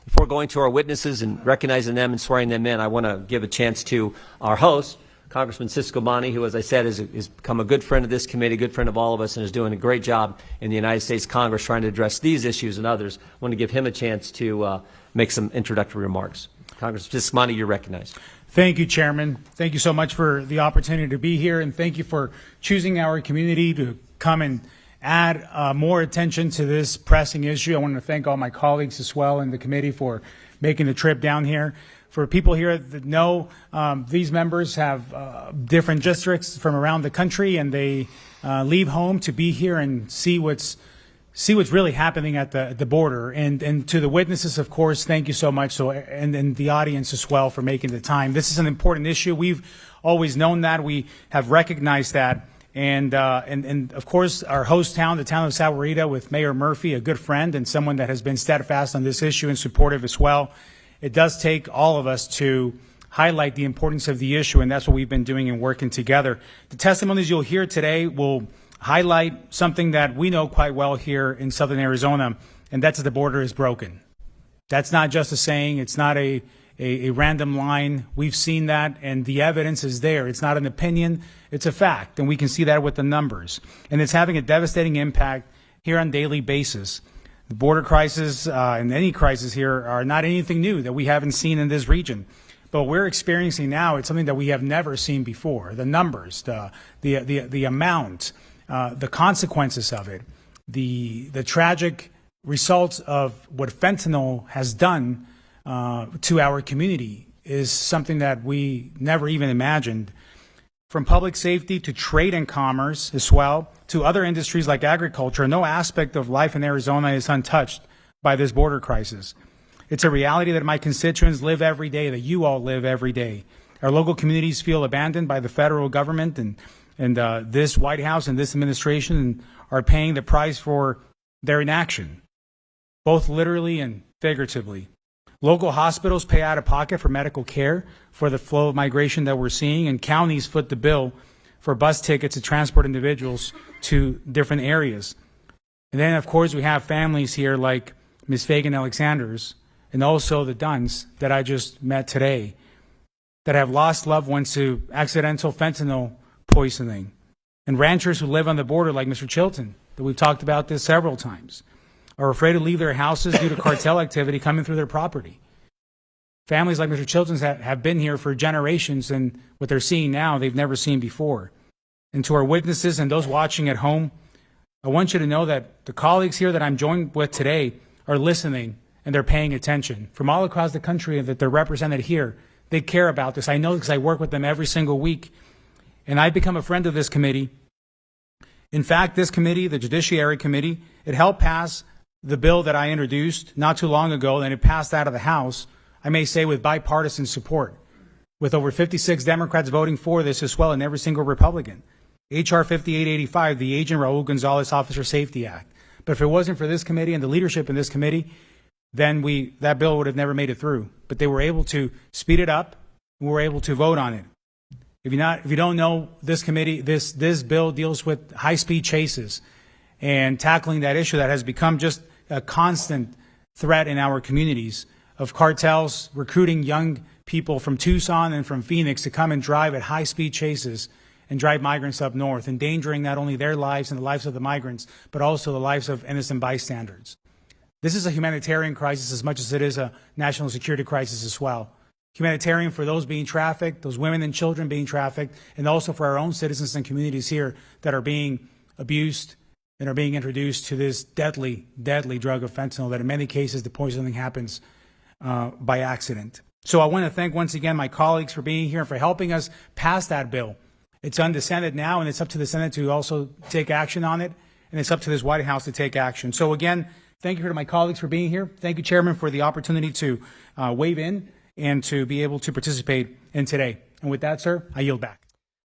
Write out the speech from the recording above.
Before going to our witnesses and recognizing them and swearing them in, I want to give a chance to our host, Congressman Ciscomani, who, as I said, has become a good friend of this committee, a good friend of all of us, and is doing a great job in the United States Congress trying to address these issues and others. I want to give him a chance to make some introductory remarks. Congressman Ciscomani, you're recognized. Thank you, Chairman. Thank you so much for the opportunity to be here, and thank you for choosing our community to come and add more attention to this pressing issue. I want to thank all my colleagues as well in the committee for making the trip down here. For people here that know, these members have different districts from around the country, and they leave home to be here and see what's really happening at the border. And to the witnesses, of course, thank you so much. And the audience as well for making the time. This is an important issue. We've always known that. We have recognized that. And of course, our host town, the town of Sahuarita, with Mayor Murphy, a good friend and someone that has been steadfast on this issue and supportive as well. It does take all of us to highlight the importance of the issue, and that's what we've been doing and working together. The testimonies you'll hear today will highlight something that we know quite well here in southern Arizona, and that's that the border is broken. That's not just a saying. It's not a random line. We've seen that, and the evidence is there. It's not an opinion. It's a fact, and we can see that with the numbers. And it's having a devastating impact here on a daily basis. The border crisis and any crisis here are not anything new that we haven't seen in this region. But what we're experiencing now, it's something that we have never seen before. The numbers, the amount, the consequences of it, the tragic results of what fentanyl has done to our community is something that we never even imagined. From public safety to trade and commerce as well, to other industries like agriculture, no aspect of life in Arizona is untouched by this border crisis. It's a reality that my constituents live every day, that you all live every day. Our local communities feel abandoned by the federal government, and this White House and this administration are paying the price for their inaction, both literally and figuratively. Local hospitals pay out of pocket for medical care for the flow of migration that we're seeing, and counties foot the bill for bus tickets to transport individuals to different areas. And then, of course, we have families here like Ms. Fagan Alexander's and also the Dunns that I just met today that have lost loved ones to accidental fentanyl poisoning, and ranchers who live on the border like Mr. Chilton, that we've talked about this several times, are afraid to leave their houses due to cartel activity coming through their property. Families like Mr. Chilton's have been here for generations, and what they're seeing now, they've never seen before. And to our witnesses and those watching at home, I want you to know that the colleagues here that I'm joined with today are listening, and they're paying attention. From all across the country that they're represented here, they care about this. I know because I work with them every single week, and I've become a friend of this committee. In fact, this committee, the Judiciary Committee, it helped pass the bill that I introduced not too long ago, and it passed out of the House, I may say with bipartisan support, with over 56 Democrats voting for this as well, and every single Republican. H.R. 5885, the Agent Raul Gonzalez Officer Safety Act. But if it wasn't for this committee and the leadership in this committee, then that bill would have never made it through. But they were able to speed it up, and we were able to vote on it. If you don't know, this committee, this bill deals with high-speed chases and tackling that issue that has become just a constant threat in our communities of cartels recruiting young people from Tucson and from Phoenix to come and drive at high-speed chases and drive migrants up north, endangering not only their lives and the lives of the migrants, but also the lives of innocent bystanders. This is a humanitarian crisis as much as it is a national security crisis as well. Humanitarian for those being trafficked, those women and children being trafficked, and also for our own citizens and communities here that are being abused and are being introduced to this deadly, deadly drug of fentanyl that in many cases the poisoning happens by accident. So I want to thank once again my colleagues for being here and for helping us pass that bill. It's on the Senate now, and it's up to the Senate to also take action on it, and it's up to this White House to take action. So again, thank you to my colleagues for being here. Thank you, Chairman, for the opportunity to weigh in and to be able to participate in today. And with that, sir, I yield back.